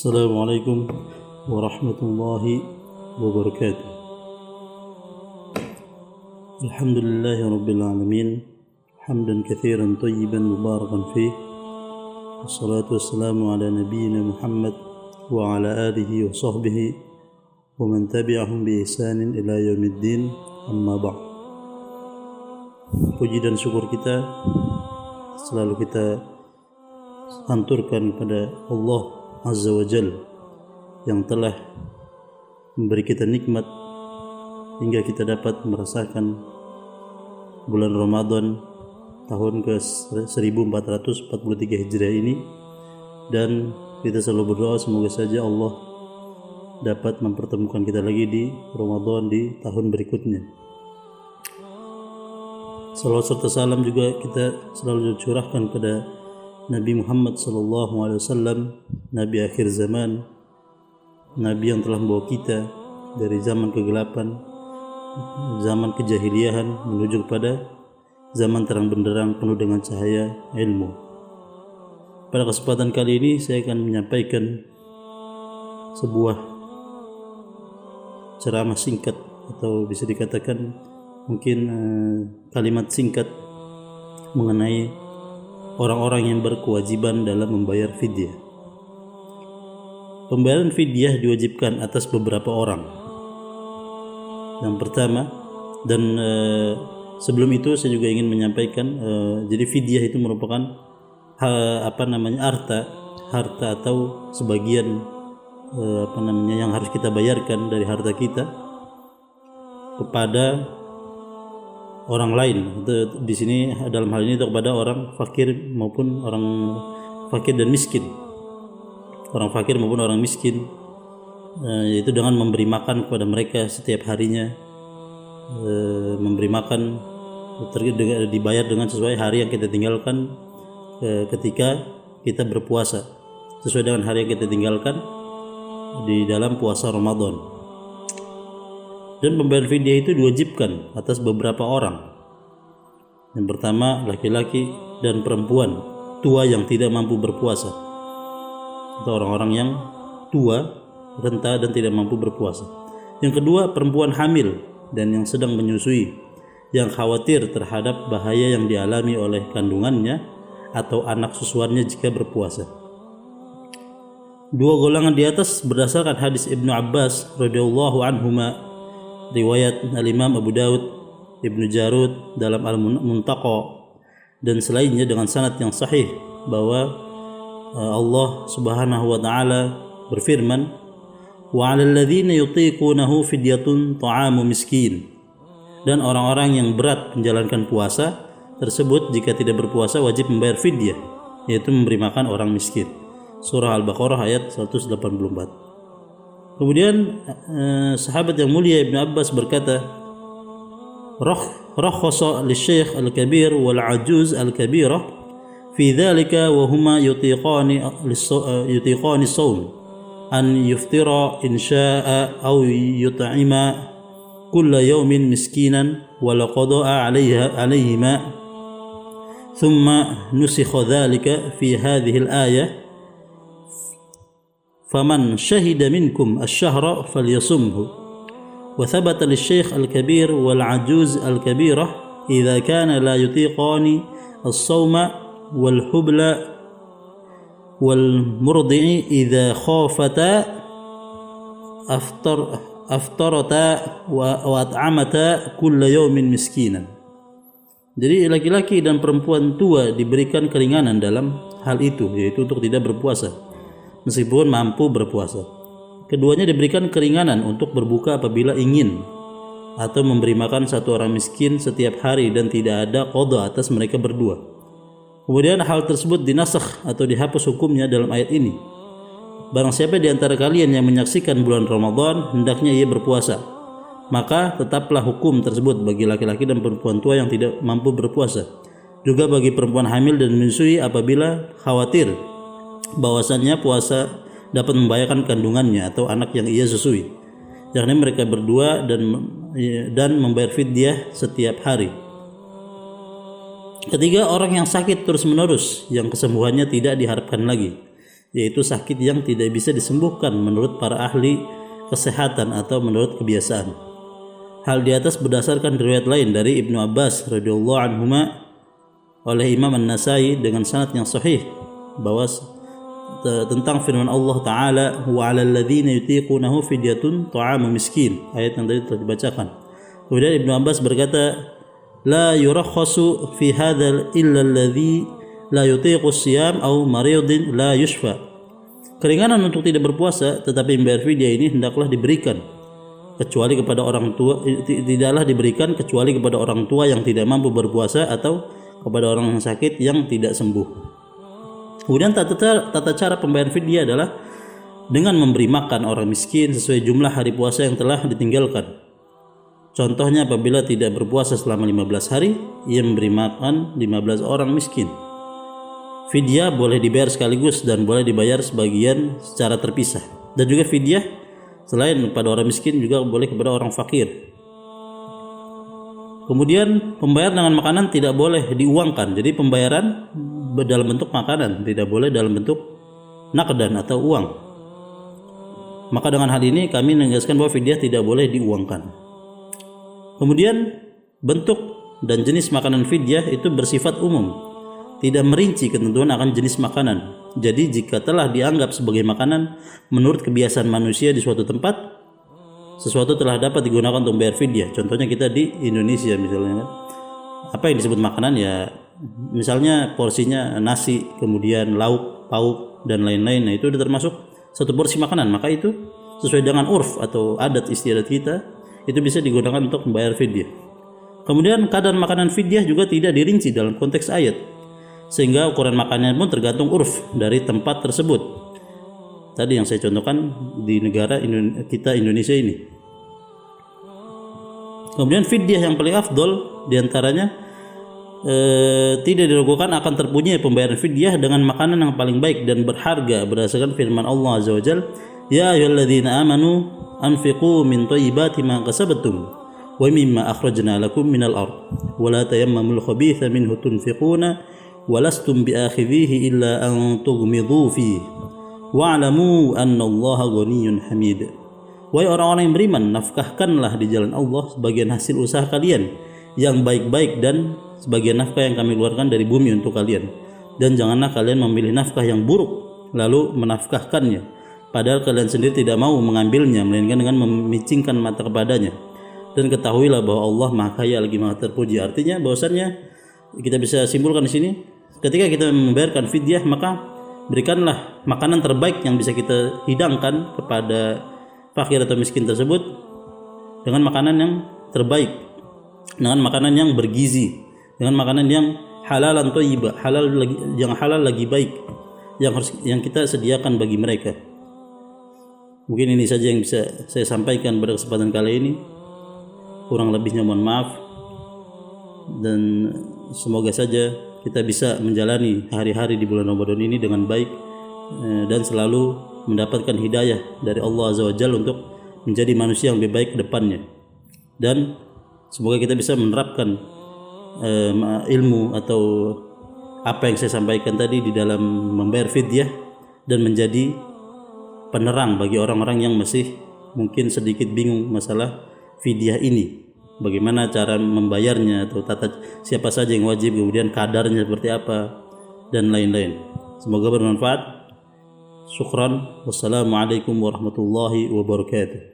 Assalamualaikum warahmatullahi wabarakatuh. Alhamdulillahi rabbil alamin. Hamdan katsiran thayyiban mubarakan fih. Wassalatu wassalamu ala nabiyyina Muhammad wa ala alihi wa sahbihi wa man tabi'ahum bi ihsanin ila yaumiddin. Amma ba'd. Puji dan syukur kita selalu kita hanturkan kepada Allah Azza wa Jal yang telah memberi kita nikmat hingga kita dapat merasakan bulan Ramadan tahun ke 1443 Hijriah ini, dan kita selalu berdoa semoga saja Allah dapat mempertemukan kita lagi di Ramadan di tahun berikutnya. Salawat serta salam juga kita selalu curahkan pada Nabi Muhammad SAW, Nabi akhir zaman, Nabi yang telah membawa kita dari zaman kegelapan, zaman kejahiliahan menuju kepada zaman terang benderang penuh dengan cahaya ilmu. Pada kesempatan kali ini saya akan menyampaikan sebuah ceramah singkat, atau bisa dikatakan mungkin kalimat singkat mengenai orang-orang yang berkewajiban dalam membayar fidyah. Pembayaran fidyah diwajibkan atas beberapa orang. Yang pertama, dan sebelum itu saya juga ingin menyampaikan, jadi fidyah itu merupakan harta atau sebagian yang harus kita bayarkan dari harta kita kepada orang lain. Di sini dalam hal ini kepada orang fakir maupun orang fakir dan miskin. Orang fakir maupun orang miskin, yaitu dengan memberi makan kepada mereka setiap harinya, memberi makan dibayar dengan sesuai hari yang kita tinggalkan ketika kita berpuasa, sesuai dengan hari yang kita tinggalkan di dalam puasa Ramadan. Dan pembayaran fidyah itu diwajibkan atas beberapa orang. Yang pertama, laki-laki dan perempuan tua yang tidak mampu berpuasa, atau orang-orang yang tua, renta dan tidak mampu berpuasa. Yang kedua, perempuan hamil dan yang sedang menyusui, yang khawatir terhadap bahaya yang dialami oleh kandungannya atau anak susuannya jika berpuasa. Dua golongan di atas berdasarkan hadis Ibnu Abbas radhiyallahu anhuma, riwayat Al-Imam Abu Daud, Ibnu Jarud dalam Al-Muntaqa dan selainnya dengan sanad yang sahih, bahwa Allah Subhanahu wa taala berfirman, "Wa 'alal ladzina yutiqunahu fidyatun ta'amu miskin." Dan orang-orang yang berat menjalankan puasa tersebut jika tidak berpuasa wajib membayar fidyah, yaitu memberi makan orang miskin. Surah Al-Baqarah ayat 184. Kemudian sahabat yang mulia Ibnu Abbas berkata, rakhasa lisyaykh al-kabir wal ajuz al-kabirah fi dhalika wa huma yutiqani sawm an yuftira in sha'a aw yut'ima kulla yawmin miskinan wa laqada'a alayhima thumma nusikha dhalika fi hadhihi al-ayah فمن شهد منكم الشهر فليصمه وثبت للشيخ الكبير والعجوز الكبيرة إذا كان لا يطيقان الصوم والحبل والمرضع إذا خافتا أفطرتا وأطعمتا كل يوم مسكينا. Jadi laki-laki dan perempuan tua diberikan keringanan dalam hal itu, yaitu untuk tidak berpuasa meskipun mampu berpuasa. Keduanya diberikan keringanan untuk berbuka apabila ingin, atau memberi makan satu orang miskin setiap hari dan tidak ada qada atas mereka berdua. Kemudian hal tersebut dinasakh atau dihapus hukumnya dalam ayat ini. Barang siapa di antara kalian yang menyaksikan bulan Ramadan hendaknya ia berpuasa, maka tetaplah hukum tersebut bagi laki-laki dan perempuan tua yang tidak mampu berpuasa, juga bagi perempuan hamil dan menyusui apabila khawatir bahwasannya puasa dapat membahayakan kandungannya atau anak yang ia susui, yakni mereka berdua, dan membayar fidyah setiap hari. Ketiga, orang yang sakit terus-menerus yang kesembuhannya tidak diharapkan lagi, yaitu sakit yang tidak bisa disembuhkan menurut para ahli kesehatan atau menurut kebiasaan. Hal di atas berdasarkan riwayat lain dari Ibnu Abbas radhiyallahu anhuma oleh Imam An-Nasai dengan sanad yang sahih bahwa tentang firman Allah Ta'ala, wa 'alal ladzina yutiqunahu fidyatun ta'amu miskin, ayat yang tadi telah dibacakan. Kemudian Ibnu Abbas berkata, la yurakhasu fi hadzal illa alladzi la yutiqu siyam aw maridin la yushfa. Keringanan untuk tidak berpuasa tetapi membayar fidyah ini hendaklah diberikan kecuali kepada orang tua, tidaklah diberikan kecuali kepada orang tua yang tidak mampu berpuasa atau kepada orang yang sakit yang tidak sembuh. Kemudian tata cara pembayaran fidyah adalah dengan memberi makan orang miskin sesuai jumlah hari puasa yang telah ditinggalkan. Contohnya apabila tidak berpuasa selama 15 hari, ia memberi makan 15 orang miskin. Fidyah boleh dibayar sekaligus dan boleh dibayar sebagian secara terpisah. Dan juga fidyah selain kepada orang miskin juga boleh kepada orang fakir. Kemudian pembayaran dengan makanan tidak boleh diuangkan. Jadi pembayaran dalam bentuk makanan, tidak boleh dalam bentuk naqdan atau uang. Maka dengan hal ini kami menegaskan bahwa fidyah tidak boleh diuangkan. Kemudian bentuk dan jenis makanan fidyah itu bersifat umum, tidak merinci ketentuan akan jenis makanan. Jadi jika telah dianggap sebagai makanan menurut kebiasaan manusia di suatu tempat, sesuatu telah dapat digunakan untuk bayar fidyah. Contohnya kita di Indonesia misalnya, apa yang disebut makanan ya, misalnya porsinya nasi, kemudian lauk, pauk dan lain-lain. Nah itu termasuk satu porsi makanan. Maka itu sesuai dengan urf atau adat istiadat kita, itu bisa digunakan untuk membayar fidyah. Kemudian kadar makanan fidyah juga tidak dirinci dalam konteks ayat, sehingga ukuran makanannya pun tergantung urf dari tempat tersebut. Tadi yang saya contohkan di negara kita Indonesia ini. Kemudian fidyah yang paling afdol diantaranya tidak diragukan akan terpujinya pembayaran fidyah dengan makanan yang paling baik dan berharga berdasarkan firman Allah Azza wa Jalla, ya ayyuhalladzina amanu anfiqu min thayyibati ma kasabtum wa mimma akhrajna lakum minal ard wa la tayammamul khabitha minhu tunfiquna wa lastum biakhidhihi illa an tughmidu fihi wa'lamu annallaha ghaniyyun hamid. Wahai orang-orang yang beriman, nafkahkanlah di jalan Allah sebagian hasil usaha kalian yang baik-baik dan sebagian nafkah yang kami keluarkan dari bumi untuk kalian. Dan janganlah kalian memilih nafkah yang buruk lalu menafkahkannya, padahal kalian sendiri tidak mau mengambilnya, melainkan dengan memicingkan mata kepadanya. Dan ketahuilah bahwa Allah Maha Kaya lagi Maha Terpuji. Artinya bahwasannya kita bisa simpulkan di sini, ketika kita membayarkan fidyah, maka berikanlah makanan terbaik yang bisa kita hidangkan kepada fakir atau miskin tersebut dengan makanan yang terbaik, dengan makanan yang bergizi, dengan makanan yang halalan thayyibah, yang halal lagi baik, yang kita sediakan bagi mereka. Mungkin ini saja yang bisa saya sampaikan pada kesempatan kali ini. Kurang lebihnya mohon maaf, dan semoga saja kita bisa menjalani hari-hari di bulan Ramadan ini dengan baik dan selalu mendapatkan hidayah dari Allah Azza wa Jalla untuk menjadi manusia yang lebih baik ke depannya. Dan semoga kita bisa menerapkan ilmu atau apa yang saya sampaikan tadi di dalam membayar fidyah dan menjadi penerang bagi orang-orang yang masih mungkin sedikit bingung masalah fidyah ini. Bagaimana cara membayarnya atau siapa saja yang wajib, kemudian kadarnya seperti apa dan lain-lain. Semoga bermanfaat. Syukran. Wassalamualaikum warahmatullahi wabarakatuh.